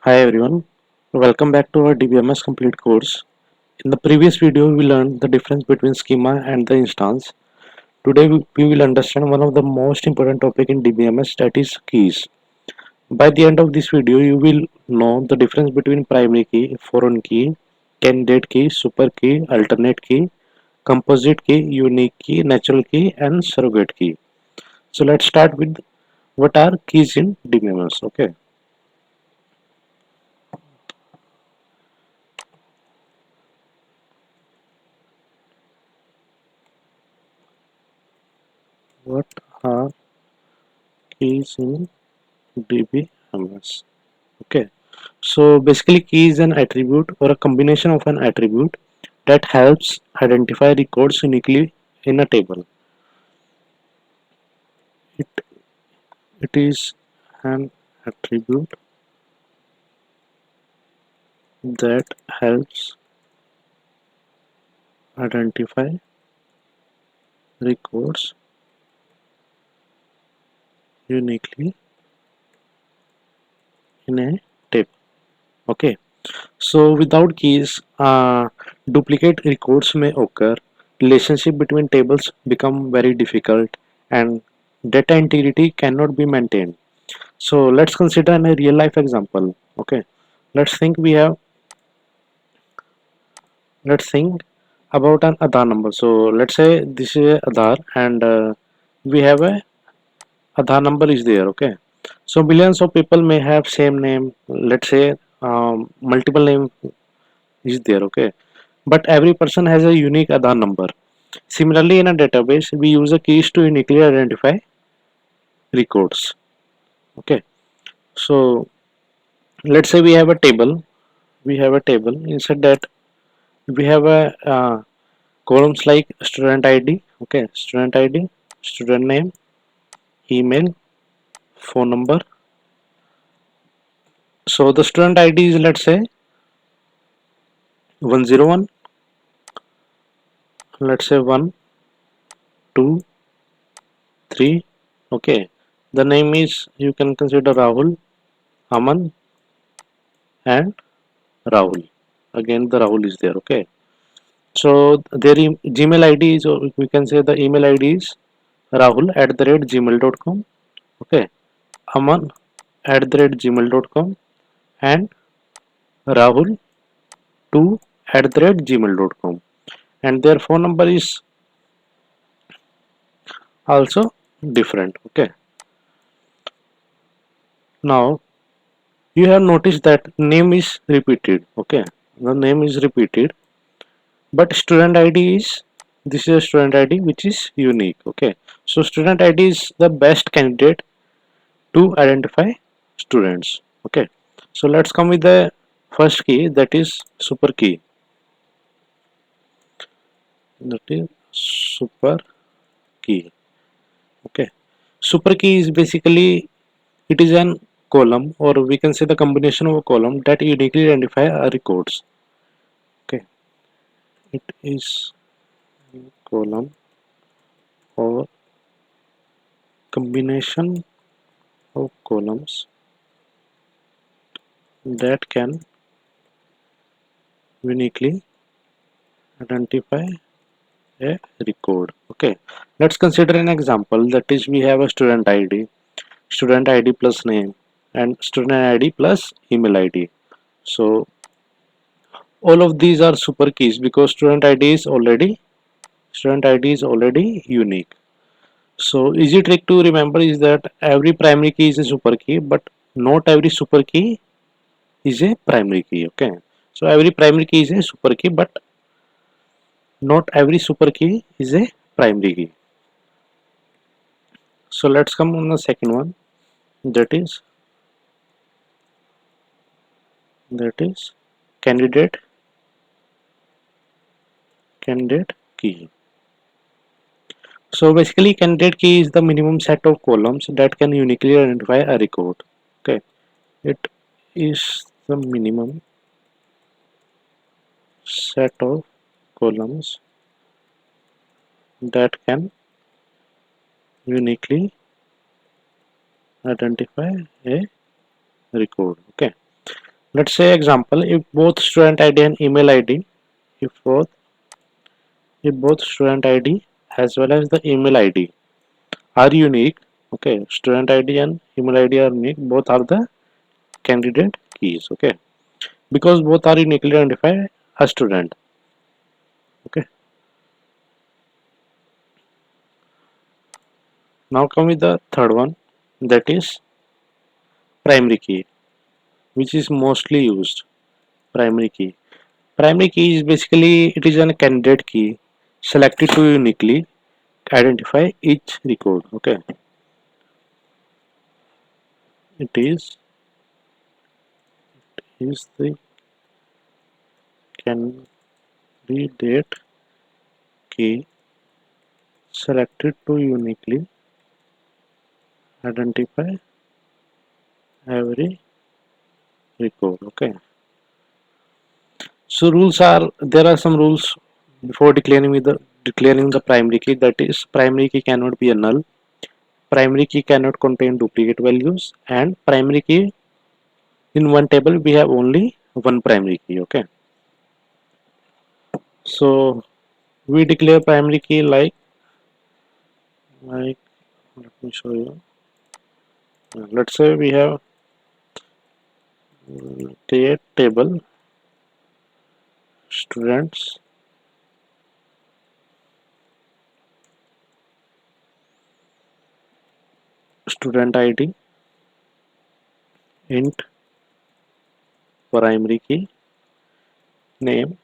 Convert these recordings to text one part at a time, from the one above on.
Hi everyone, welcome back to our DBMS complete course. In the previous video, we learned the difference between schema and the instance. Today, we will understand one of the most important topic in DBMS, that is keys. By the end of this video, you will know the difference between primary key, foreign key, candidate key, super key, alternate key, composite key, unique key, natural key, and surrogate key. So let's start with what are keys in DBMS. Okay. What are keys in DBMS? Okay, so basically key is an attribute or a combination of an attribute that helps identify records uniquely in a table. It, it is an attribute that helps identify records uniquely in a table. Okay, so without keys, duplicate records may occur, relationship between tables become very difficult, and data integrity cannot be maintained. So let's consider a real life example. Okay, let's think we have let's think about an Aadhaar number. So let's say this is a Aadhaar and we have a Aadhaar number is there. Okay, so millions of people may have same name. Let's say multiple name is there. Okay, but every person has a unique Aadhaar number. Similarly, in a database, we use a keys to uniquely identify records. Okay, so let's say we have a table. We have a table. Inside that, we have a columns like student id. Okay, student id, student name, email, phone number. So the student id is, let's say, 101. Let's say 1 2 3. Okay, the name is, you can consider Rahul, Aman, and Rahul. Again the Rahul is there. Okay, so their gmail id is, or we can say the email id is Rahul at the rate gmail.com. Okay, Aman at the rate gmail.com, and Rahul 2 at the rate gmail.com, and their phone number is also different. Okay, now you have noticed that name is repeated. Okay, the name is repeated, but student id is, this is a student id which is unique. Okay, so student id is the best candidate to identify students. Okay, so let's come with the first key, that is super key. That is super key. Okay, super key is basically, it is an column, or we can say the combination of a column that uniquely identify our records. Okay, it is column or combination of columns that can uniquely identify a record. Okay, let's consider an example, that is we have a student id plus name, and student id plus email id. So all of these are super keys because student id is already unique. So easy trick to remember is that every primary key is a super key, but not every super key is a primary key. Okay, so every primary key is a super key, but not every super key is a primary key. So let's come on the second one, that is candidate candidate key. So basically candidate key is the minimum set of columns that can uniquely identify a record. Okay, it is the minimum set of columns that can uniquely identify a record. Okay, Let's say example, if both student ID and email ID, if both if both student ID as well as the email ID are unique, okay, student ID and email ID are unique, both are the candidate keys, okay, because both are uniquely identify a student, okay. Now come with the third one, that is primary key, which is mostly used. Primary key, primary key is basically it is a candidate key selected to uniquely identify each record, okay. It is the candidate key selected to uniquely identify every record, okay. So rules are, there are some rules before declaring the primary key, that is primary key cannot be a null, primary key cannot contain duplicate values, and primary key, in one table we have only one primary key, okay. So we declare primary key like let me show you. Let's say we have create table students student ID int primary key name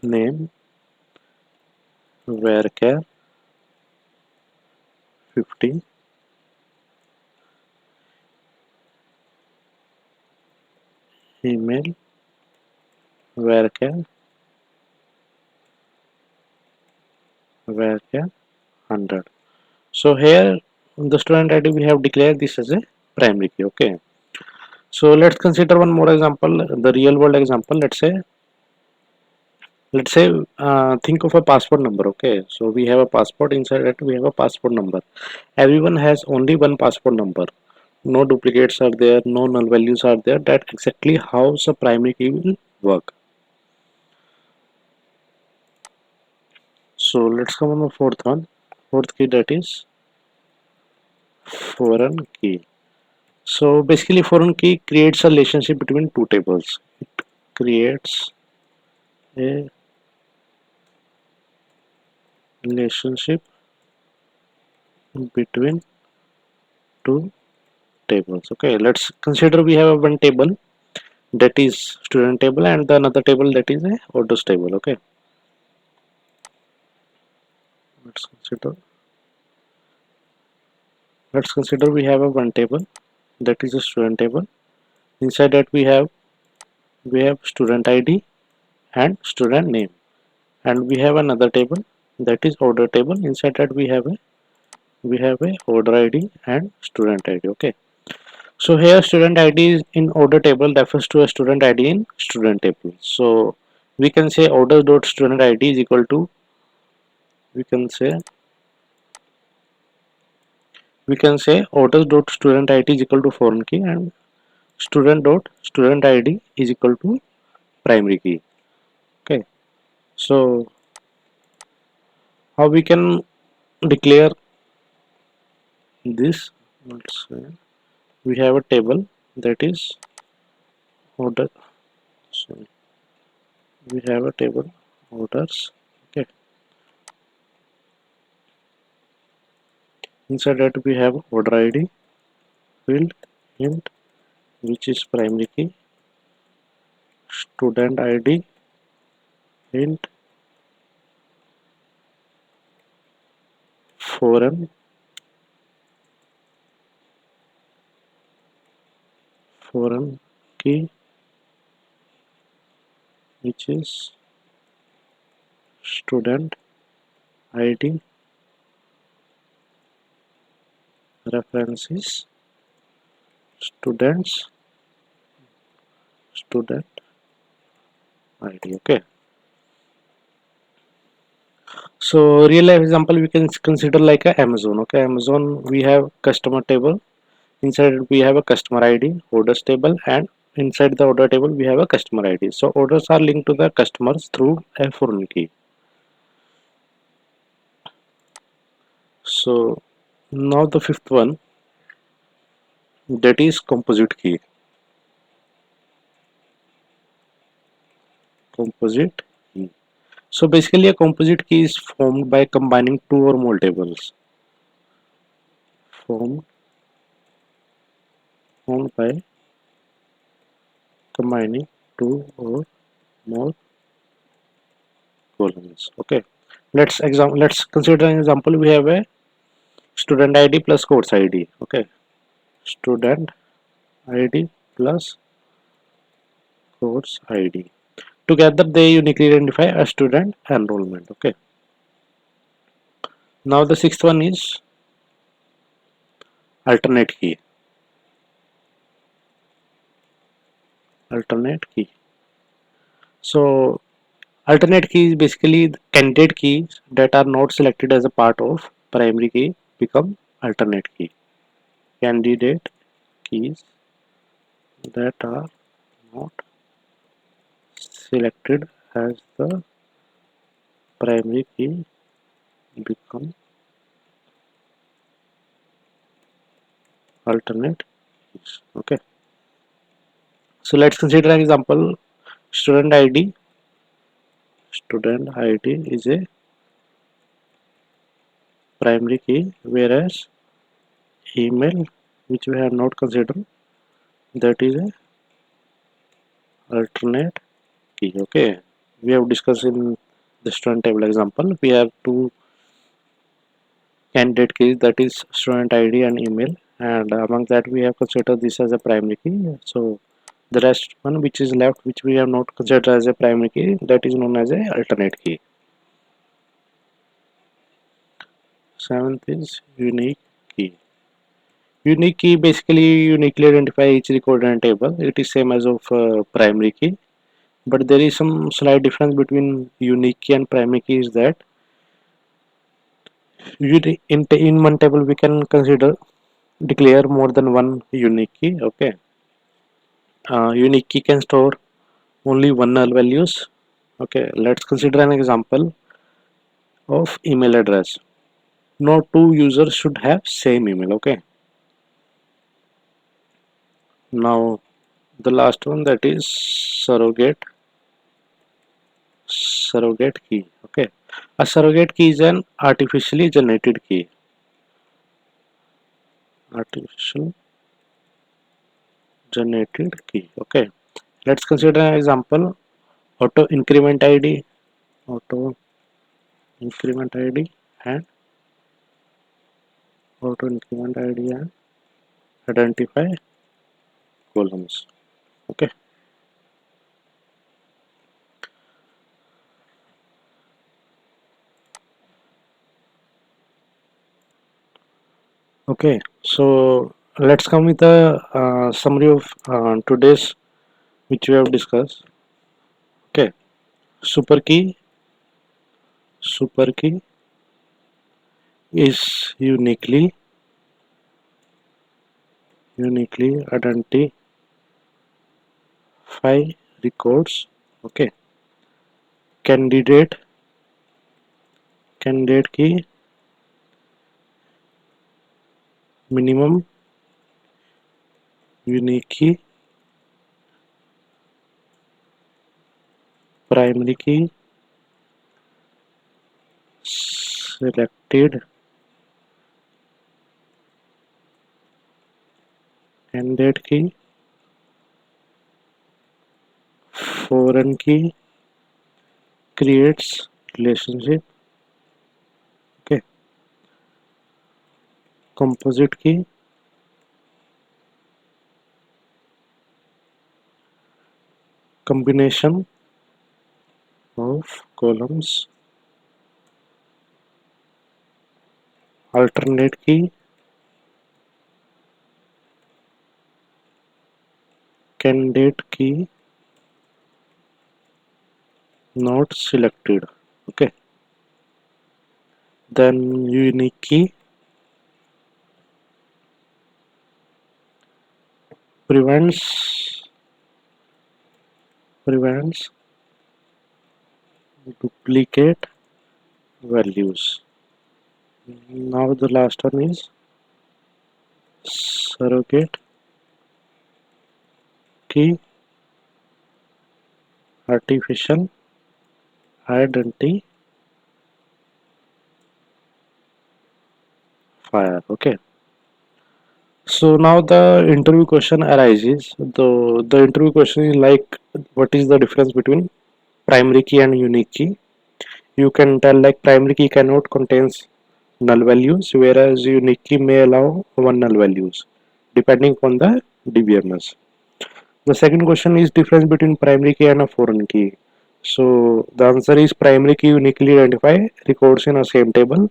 name varchar 50 email varchar 100. So here the student ID we have declared this as a primary key, okay. So let's consider one more example, the real world example. Let's say think of a passport number, okay. So we have a passport, inside that we have a passport number. Everyone has only one passport number, no duplicates are there, no null values are there. That exactly how the primary key will work. So let's come on the fourth one, fourth key, that is foreign key. So basically foreign key creates a relationship between two tables. It creates a relationship between two tables, okay. Let's consider we have a one table, that is student table, and the another table, that is a orders table, okay. Let's consider we have a one table, that is a student table. Inside that we have student ID and student name, and we have another table, that is order table. Inside that we have a order ID and student ID, okay. So here student ID is in order table refers to a student ID in student table. So we can say order dot student ID is equal to, we can say orders dot student ID is equal to foreign key, and student dot student ID is equal to primary key, okay. So how we can declare this? Let's say we have a table, that is order, sorry, we have a table orders, okay. Inside that we have order ID field int, which is primary key, student ID int foreign key, which is student ID references student ID, okay. So real life example we can consider like a Amazon, okay. Amazon, we have customer table, Inside we have a customer ID, orders table, and inside the order table we have a customer ID. So orders are linked to the customers through a foreign key. So now the fifth one, that is composite key. Composite key. So basically a composite key is formed by combining two or more tables. Formed, formed by combining two or more columns. Okay. Let's consider an example. We have a student ID plus course ID. Okay. Student ID plus course ID. Together they uniquely identify a student enrollment. Okay. Now the sixth one is alternate key. Alternate key. So alternate key is basically the candidate keys that are not selected as a part of primary key become alternate key. Candidate keys that are not selected as the primary key become alternate keys. Okay. So let's consider an example. Student ID. Student ID is a primary key, whereas email, which we have not considered, that is a alternate key. Okay. We have discussed in the student table example. We have two candidate keys, that is student ID and email, and among that we have considered this as a primary key. So the rest one which is left, which we have not considered as a primary key, that is known as a alternate key. Seventh is unique key. Unique key basically uniquely identify each record in a table. It is same as of primary key, but there is some slight difference between unique key and primary key, is that in one table we can consider declare more than one unique key. Okay. Unique key can store only one null values. Okay, let's consider an example of email address. No two users should have same email. Okay, now the last one, that is surrogate key. Okay, a surrogate key is an artificially generated key. Artificial generated key. Okay, let's consider an example. Auto increment id, auto increment id, and auto increment id and identify columns. Okay. Okay, so let's come with a summary of today's which we have discussed. Okay, super key. Super key is uniquely identify records. Okay, candidate key, minimum unique key, primary key, selected candidate key, foreign key, creates relationship. Okay, composite key, combination of columns, alternate key, candidate key not selected. Okay, then unique key, prevents duplicate values. Now the last one is surrogate key artificial identifier. Okay. So now the interview question arises. The interview question is like, what is the difference between primary key and unique key? You can tell like primary key cannot contains null values, whereas unique key may allow one null values, depending on the DBMS. The second question is difference between primary key and a foreign key. So the answer is primary key uniquely identify records in a same table,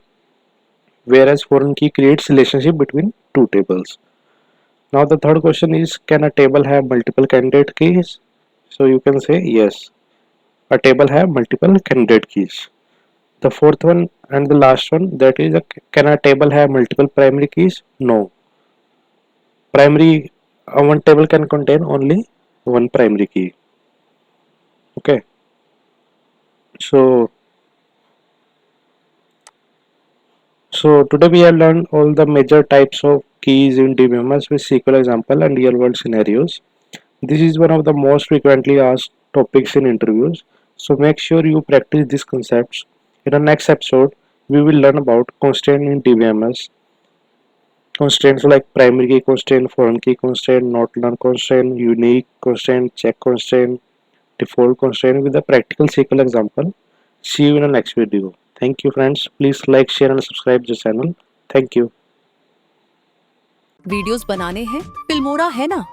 whereas foreign key creates relationship between two tables. Now the third question is, can a table have multiple candidate keys? So you can say yes, a table have multiple candidate keys. The fourth one and the last one, that is, can a table have multiple primary keys? No. One table can contain only one primary key. Okay. So today we have learned all the major types of keys in DBMS with SQL example and real world scenarios. This is one of the most frequently asked topics in interviews. So make sure you practice these concepts. In the next episode, we will learn about constraint in DBMS. Constraints like primary key constraint, foreign key constraint, not learn constraint, unique constraint, check constraint, default constraint with a practical SQL example. See you in the next video. Thank you friends. Please like, share and subscribe the channel. Thank you. Videos बनाने हैं, Filmora है ना।